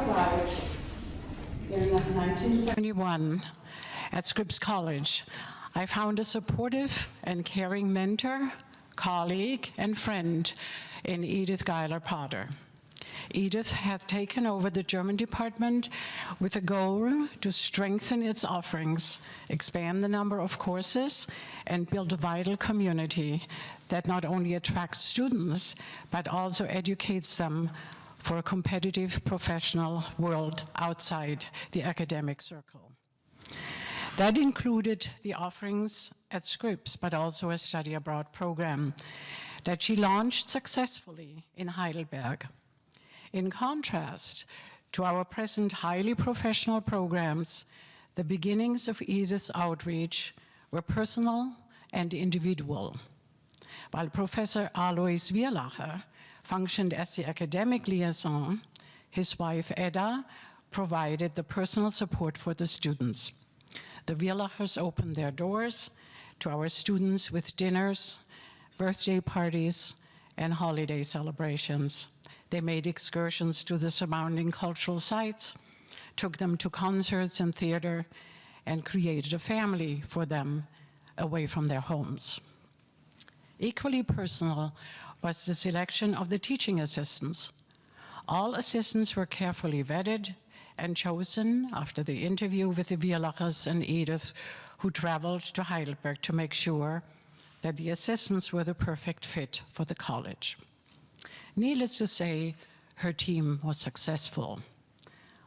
arrived in 1971 at Scripps College, I found a supportive and caring mentor, colleague, and friend in Edith Geiler-Potter. Edith had taken over the German department with a goal to strengthen its offerings, expand the number of courses, and build a vital community that not only attracts students, but also educates them for a competitive professional world outside the academic circle. That included the offerings at Scripps, but also a study abroad program that she launched successfully in Heidelberg. In contrast to our present highly professional programs, the beginnings of Edith's outreach were personal and individual. While Professor Alois Wierlacher functioned as the academic liaison, his wife Edda provided the personal support for the students. The Wierlachers opened their doors to our students with dinners, birthday parties, and holiday celebrations. They made excursions to the surrounding cultural sites, took them to concerts and theater, and created a family for them away from their homes. Equally personal was the selection of the teaching assistants. All assistants were carefully vetted and chosen after the interview with the Wierlachers and Edith, who traveled to Heidelberg to make sure that the assistants were the perfect fit for the college. Needless to say, her team was successful.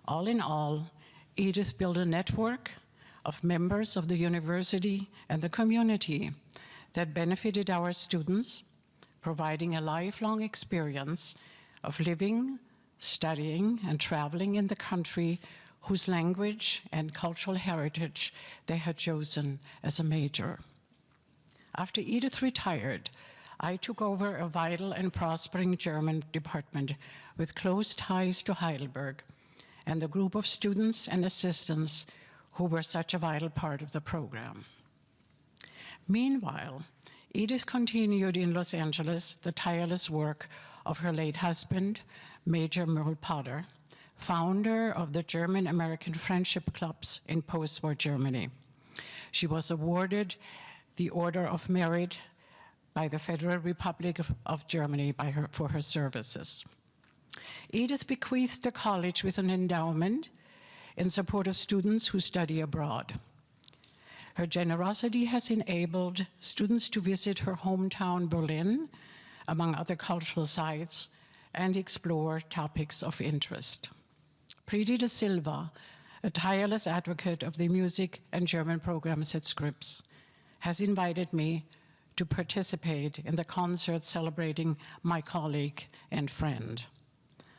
All in all, Edith built a network of members of the university and the community that benefited our students, providing a lifelong experience of living, studying, and traveling in the country whose language and cultural heritage they had chosen as a major. After Edith retired, I took over a vital and prospering German department with close ties to Heidelberg and the group of students and assistants who were such a vital part of the program. Meanwhile, Edith continued in Los Angeles the tireless work of her late husband, Major Merle Potter, founder of the German-American Friendship Clubs in post-war Germany. She was awarded the Order of Merit by the Federal Republic of Germany for her services. Edith bequeathed the college with an endowment in support of students who study abroad. Her generosity has enabled students to visit her hometown, Berlin, among other cultural sites, and explore topics of interest. Preethi de Silva, a tireless advocate of the music and German programs at Scripps, has invited me to participate in the concert celebrating my colleague and friend.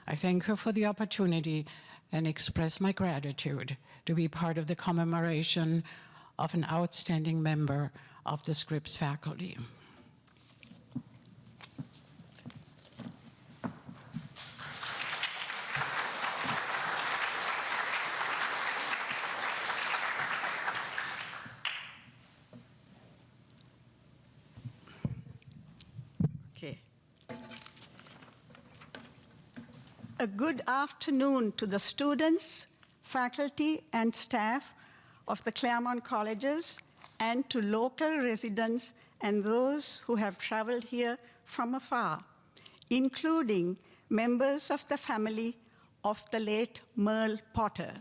I thank her for the opportunity and express my gratitude to be part of the commemoration of an outstanding member of the Scripps faculty. Okay. A good afternoon to the students, faculty, and staff of the Claremont colleges, and to local residents and those who have traveled here from afar, including members of the family of the late Merle Potter.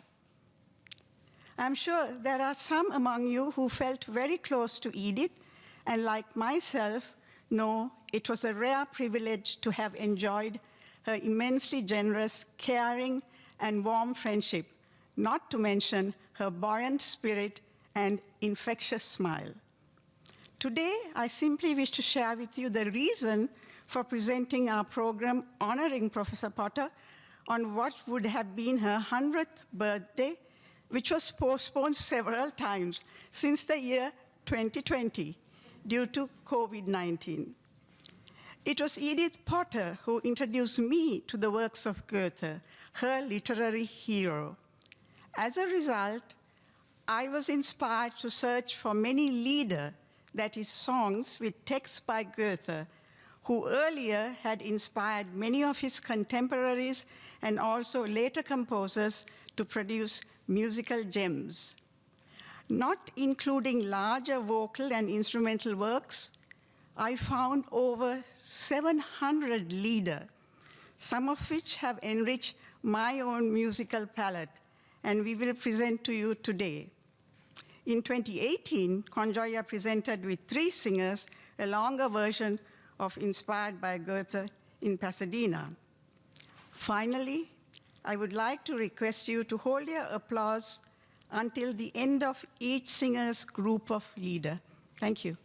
I'm sure there are some among you who felt very close to Edith, and like myself, know it was a rare privilege to have enjoyed her immensely generous, caring, and warm friendship, not to mention her buoyant spirit and infectious smile. Today, I simply wish to share with you the reason for presenting our program honoring Professor Potter on what would have been her 100th birthday, which was postponed several times since the year 2020 due to COVID-19. It was Edith Potter who introduced me to the works of Goethe, her literary hero. As a result, I was inspired to search for many Lieder, that is, songs with texts by Goethe, who earlier had inspired many of his contemporaries and also later composers to produce musical gems. Not including larger vocal and instrumental works, I found over 700 lieder, some of which have enriched my own musical palette, and we will present to you today. In 2018, Gioia presented with 3 singers a longer version of Inspired by Goethe in Pasadena. Finally, I would like to request you to hold your applause until the end of each singer's group of lieder. Thank you.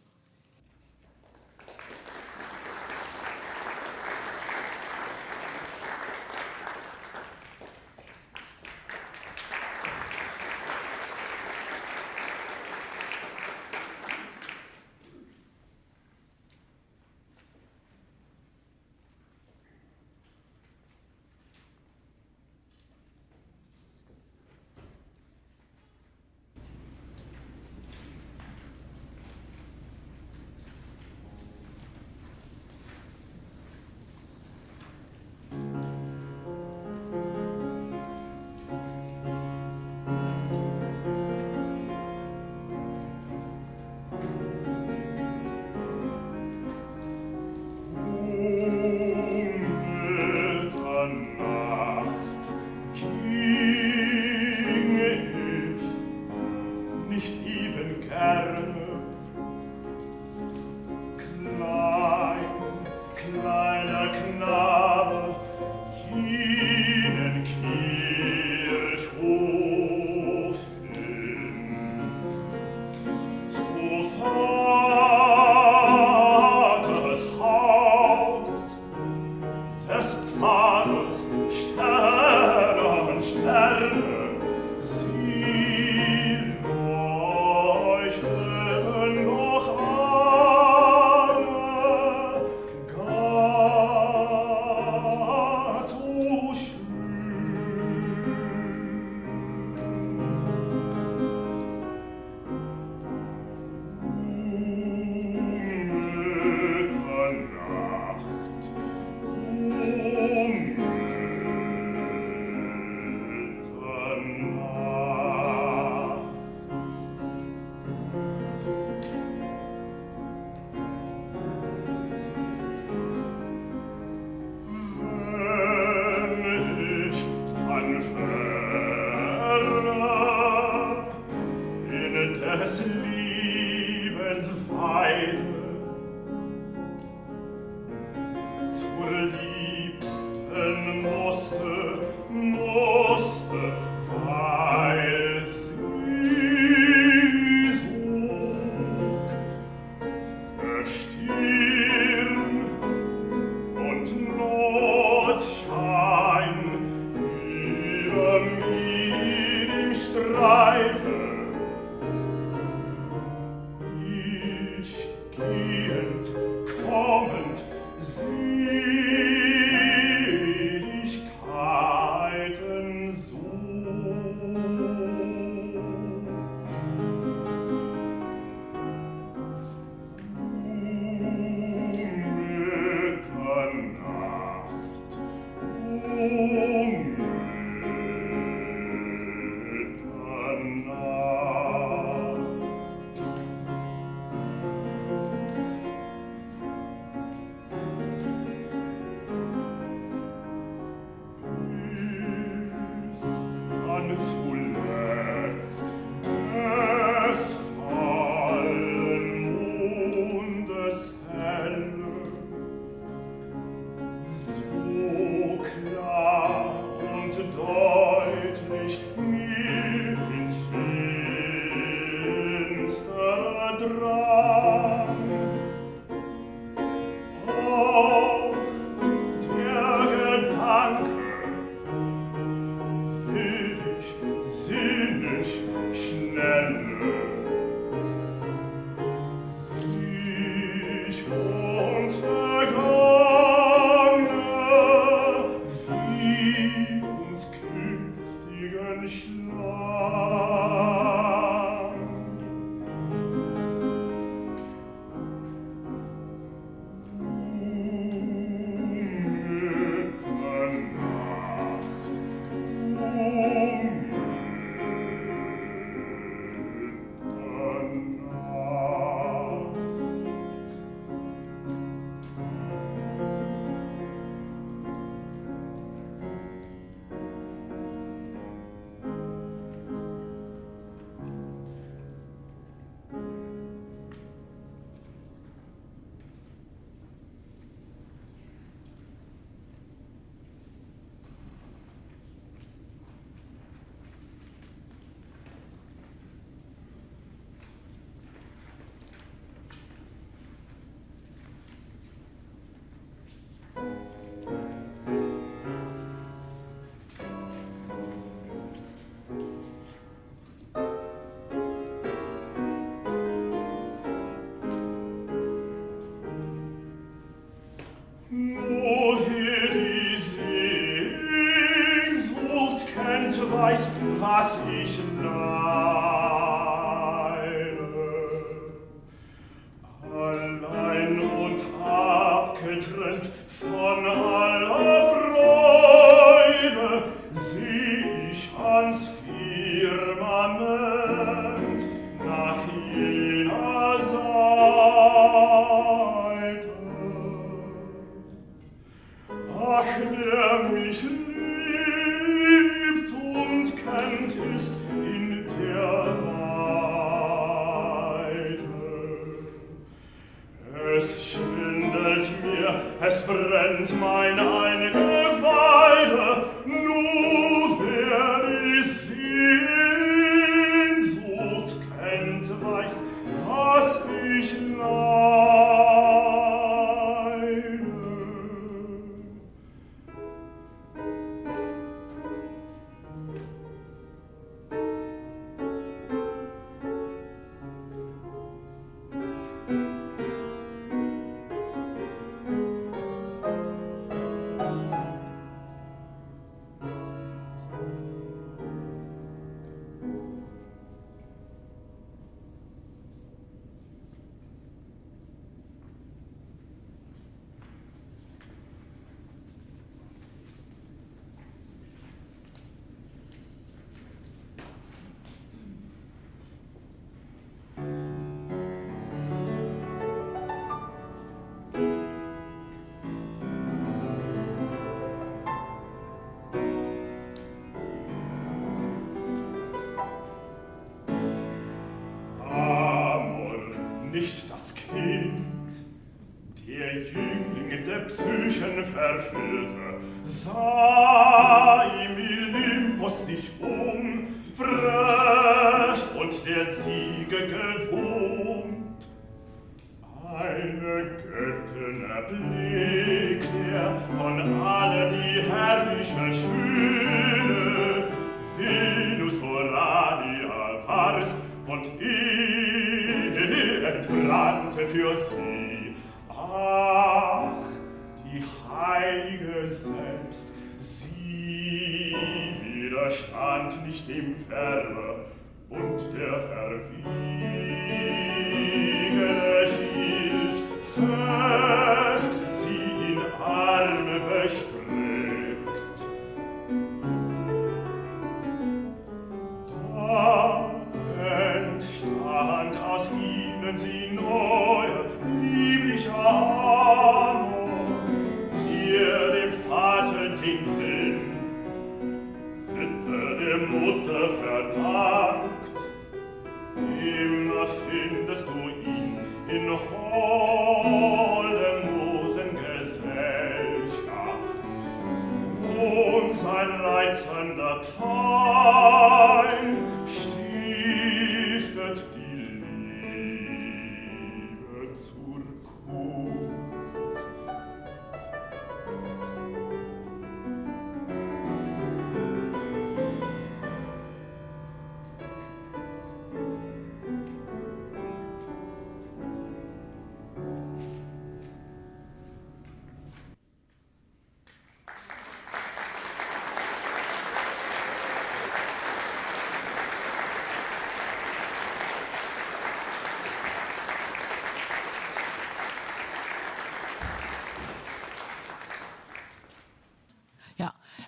kennt, weiß, was ich leide. Allein und abgetrennt von aller Freude seh ich ans Firmament nach jener Seite. Ach, der mich liebt und kennt, ist in der Weite. Es schwindelt mir, es brennt mein Eingeweide, nur wer die Sehnsucht kennt, weiß, was ich leide. Nicht das Kind, der Jüngling der Psychen verfüllte, sah im Olympus sich frech und der Siege gewohnt. Eine Göttin erblickt von allen die herrliche Schöne, Venus Urania war's und entbrannte für sie. Ach, die Heilige selbst, sie widerstand nicht dem Färbe und der Verwiegene hielt fest, sie in Arme bestreckt. Da entstand aus ihnen sie neue, lieblicher Amor, dir dem Vater den Sinn, Sitte der Mutter verdankt. Immer findest du ihn in holdenlosen Gesellschaft, und sein reizender Pfeil stiftet die Liebe zur Kunst.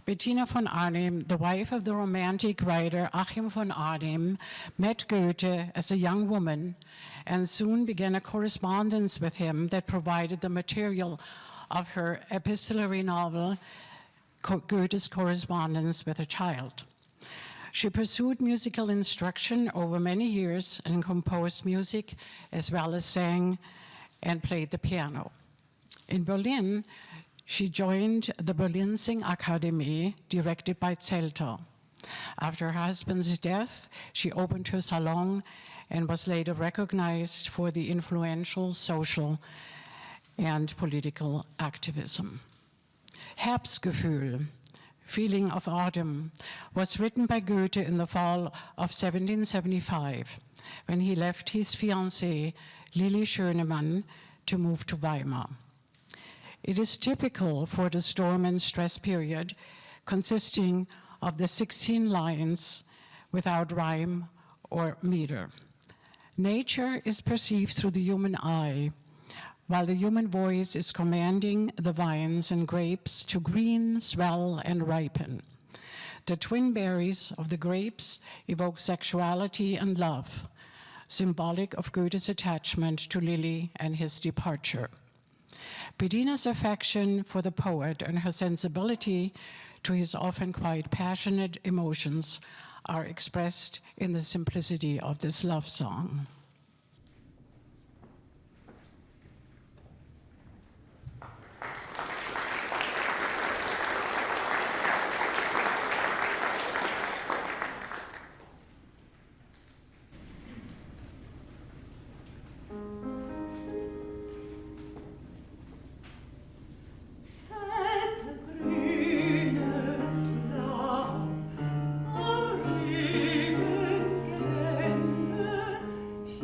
Bettina von Arnim, the wife of the romantic writer Achim von Arnim, met Goethe as a young woman and soon began a correspondence with him that provided the material of her epistolary novel, Goethe's Correspondence with a Child. She pursued musical instruction over many years and composed music as well as sang and played the piano. In Berlin, she joined the Berlin Singakademie, directed by Zelter. After her husband's death, she opened her salon and was later recognized for the influential social and political activism. Herbstgefühl, Feeling of Autumn, was written by Goethe in the fall of 1775, when he left his fiancée, Lili Schönemann, to move to Weimar. It is typical for the storm and stress period, consisting of the 16 lines without rhyme or meter. Nature is perceived through the human eye, while the human voice is commanding the vines and grapes to green, swell, and ripen. The twin berries of the grapes evoke sexuality and love, symbolic of Goethe's attachment to Lily and his departure. Bedina's affection for the poet and her sensibility to his often quite passionate emotions are expressed in the simplicity of this love song. Hier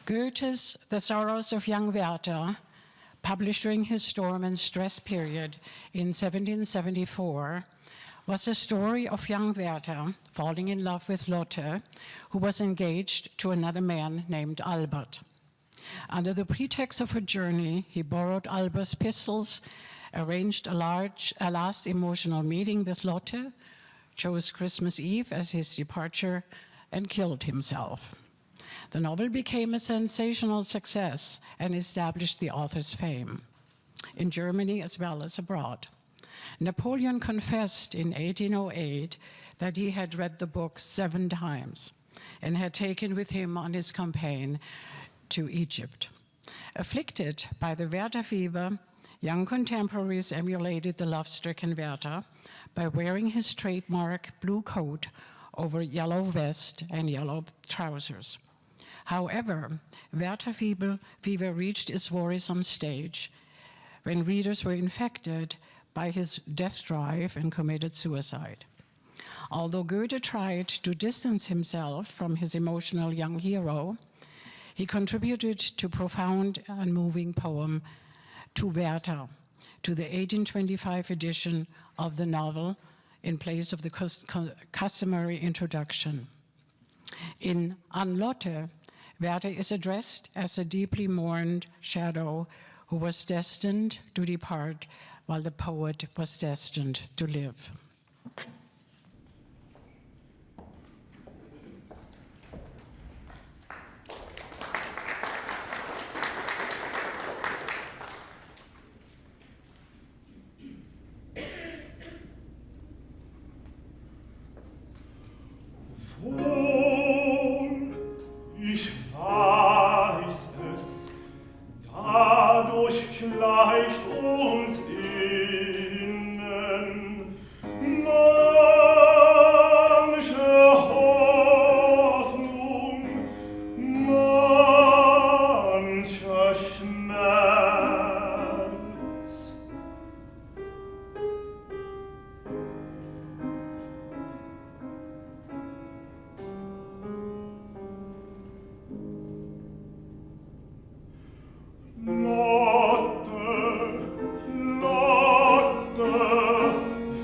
Goethe's The Sorrows of Young Werther, published during his storm and stress period in 1774, was a story of young Werther falling in love with Lotte, who was engaged to another man named Albert. Under the pretext of a journey, he borrowed Albert's pistols, arranged a last emotional meeting with Lotte, chose Christmas Eve as his departure, and killed himself. The novel became a sensational success and established the author's fame, in Germany as well as abroad. Napoleon confessed in 1808 that he had read the book 7 times and had taken with him on his campaign to Egypt. Afflicted by the Werther fever, young contemporaries emulated the love-stricken Werther by wearing his trademark blue coat over yellow vest and yellow trousers. However, Werther fever reached its worrisome stage when readers were infected by his death drive and committed suicide. Although Goethe tried to distance himself from his emotional young hero, he contributed to profound and moving poem To Werther, to the 1825 edition of the novel in place of the customary introduction. In An Lotte, Werther is addressed as a deeply mourned shadow who was destined to depart while the poet was destined to live. Wohl, ich weiß es, dadurch schleicht uns innen manche Hoffnung, mancher Schmerz. Lotte,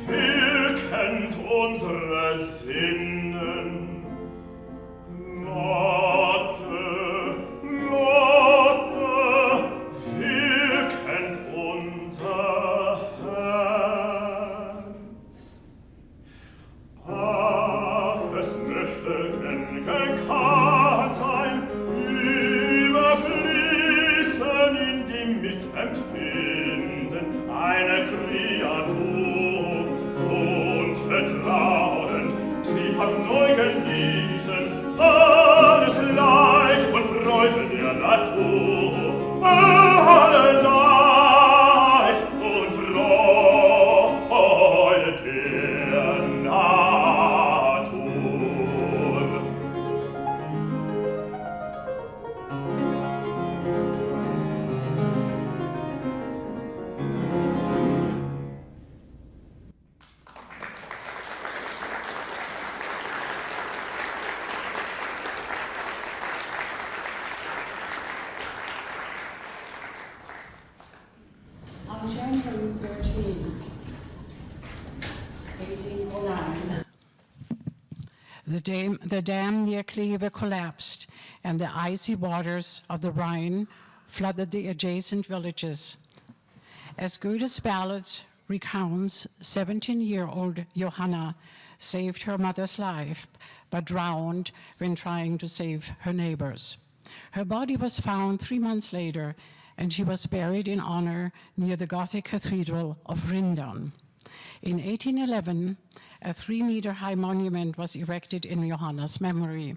viel kennt unsere Sinnen. Lotte, viel kennt unser Herz. Ach, es möchte gern gekannt sein, überfließen in die Mitempfinden eine Kreatur und vertrauen, sie vergneu genießen alles Leid und Freude der Natur, alle Leid und Freude der Natur. On January 13, 1809, the dam near Kleve collapsed, and the icy waters of the Rhine flooded the adjacent villages. As Goethe's ballad recounts, 17-year-old Johanna saved her mother's life, but drowned when trying to save her neighbors. Her body was found 3 months later, and she was buried in honor near the Gothic Cathedral of Rindern. In 1811, a 3-meter-high monument was erected in Johanna's memory,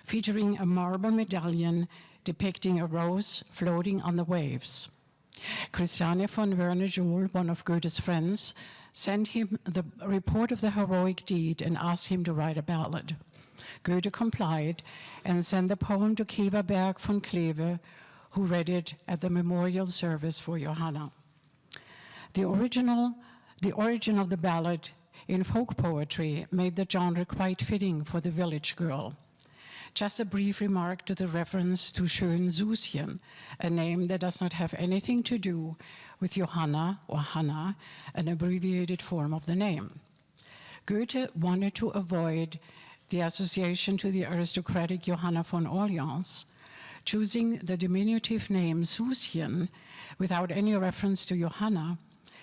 featuring a marble medallion depicting a rose floating on the waves. Christiane von Werne-Joul, one of Goethe's friends, sent him the report of the heroic deed and asked him to write a ballad. Goethe complied and sent the poem to Keverberg von Kleve, who read it at the memorial service for Johanna. The origin of the ballad in folk poetry made the genre quite fitting for the village girl. Just a brief remark to the reference to Schön Suschen, a name that does not have anything to do with Johanna or Hannah, an abbreviated form of the name. Goethe wanted to avoid the association to the aristocratic Johanna von Orleans, choosing the diminutive name Suschen without any reference to Johanna.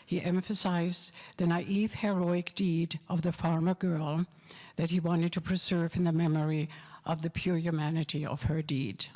He emphasized the naive heroic deed of the farmer girl that he wanted to preserve in the memory of the pure humanity of her deed.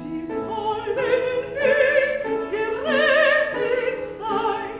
Sie sollen müssen gerettet sein.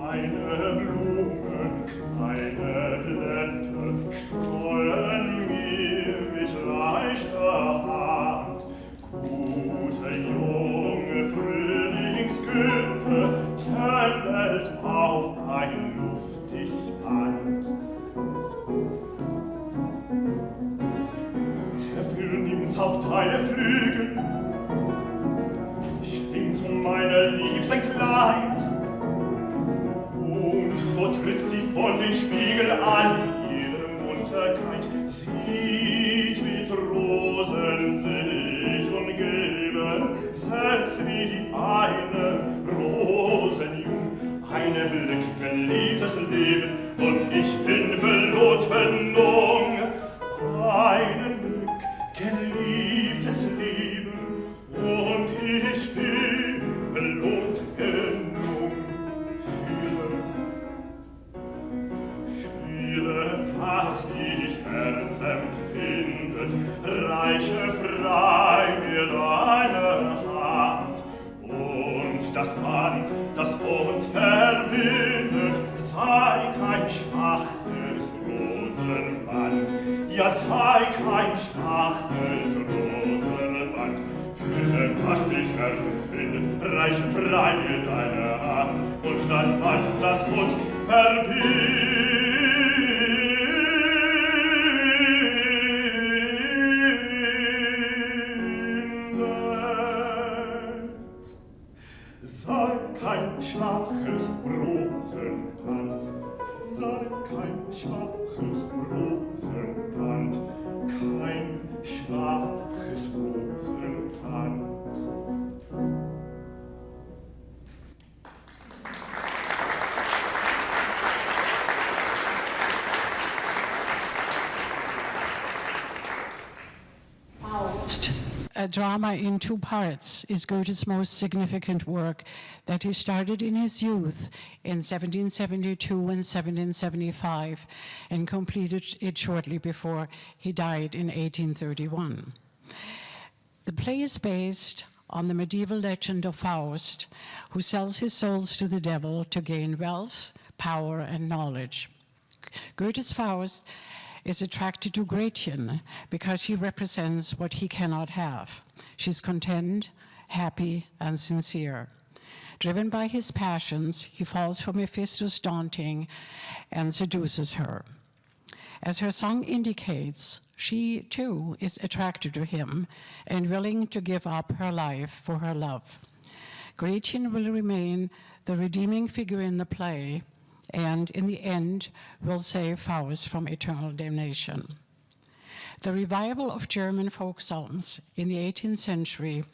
Eine Blume, eine Blätter streuen mir mit leichter Hand. Gute junge Frühlingsgüte tändelt auf ein luftig Band. Zerfühl, nimm's auf deine Flügel, schling's meine liebste Kleid, und so tritt sie von den Spiegel an, ihre Munterkeit sieht mit Rosen sich umgeben, selbst wie eine Rosenjung, eine Blick geliebtes Leben, und ich bin belohnt genug, einen Blick geliebtes Leben, und ich bin belohnt genug. Fühle, was ich Herz empfindet, reiche frei mir deine Hand, und das Band, das uns verbindet, sei kein schwaches Rosenband, ja, sei kein schwaches Rosenband. Fühle, was dich Herz empfindet, reiche frei mir deine Hand, und das Band, das uns verbindet, sei kein schwaches Rosenband, sei kein schwaches Rosenband, kein schwaches Rosenband. A drama in two parts is Goethe's most significant work that he started in his youth in 1772 and 1775 and completed it shortly before he died in 1831. The play is based on the medieval legend of Faust, who sells his souls to the devil to gain wealth, power, and knowledge. Goethe's Faust is attracted to Gretchen because she represents what he cannot have. She's content, happy, and sincere. Driven by his passions, he falls for Mephisto's daunting and seduces her. As her song indicates, she too is attracted to him and willing to give up her life for her love. Gretchen will remain the redeeming figure in the play, and in the end will save Faust from eternal damnation. The revival of German folk songs in the 18th century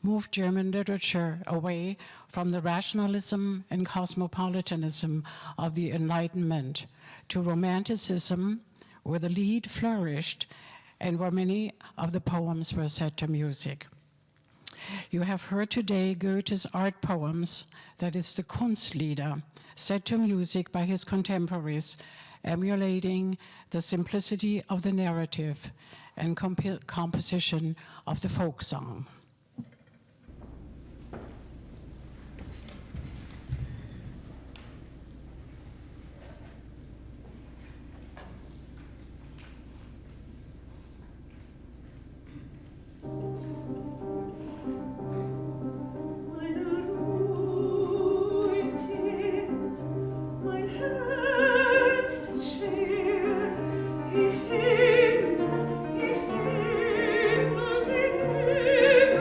moved German literature away from the rationalism and cosmopolitanism of the Enlightenment to Romanticism, where the lied flourished and where many of the poems were set to music. You have heard today Goethe's art poems, that is the Kunstlieder, set to music by his contemporaries, emulating the simplicity of the narrative and composition of the folk song. Ich finde sie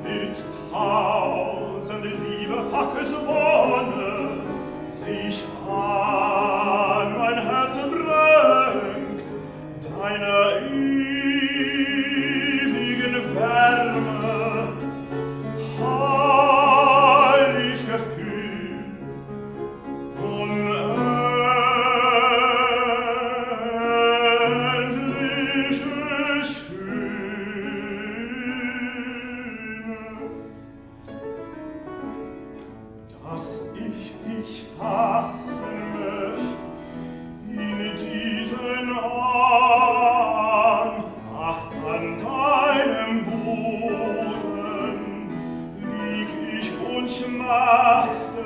mit 1000 liebefaches Wonne sich an mein Herz drängt, deiner ewigen Wärme, heilig Gefühl, unendliche Schöne, dass ich dich fassen möcht in diesen an deinem Busen lieg ich und schmachte,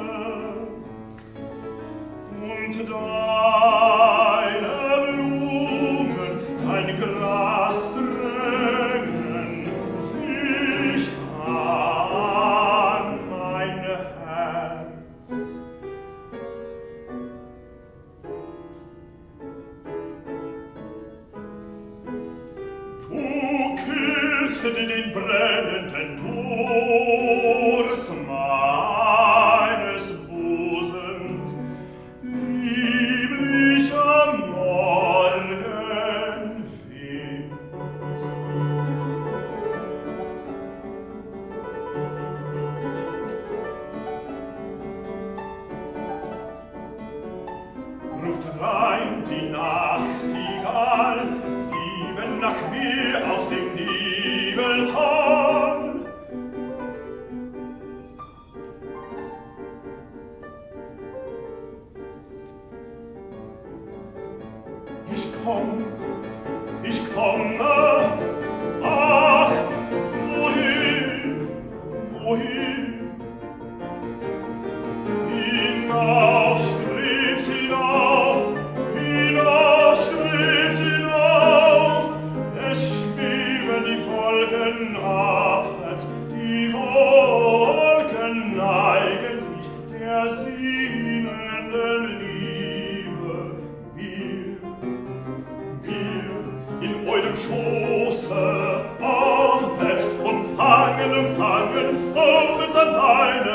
und deine Blumen, dein Gras drängen sich an mein Herz. Du küsst den brennenden Durst meines Busens, lieblicher Morgenwind. Ruft rein die Nachtigall, nach mir aus dem Nebeltal. Ich komme, ach, wohin, wohin? Hinauf strebt's hinauf, hinauf strebt's hinauf, es schweben die Wolken abwärts, die Wolken neigen sich der sinnenden Liebe mir in eurem Schoße aufwärts, umfangen, aufwärts an deine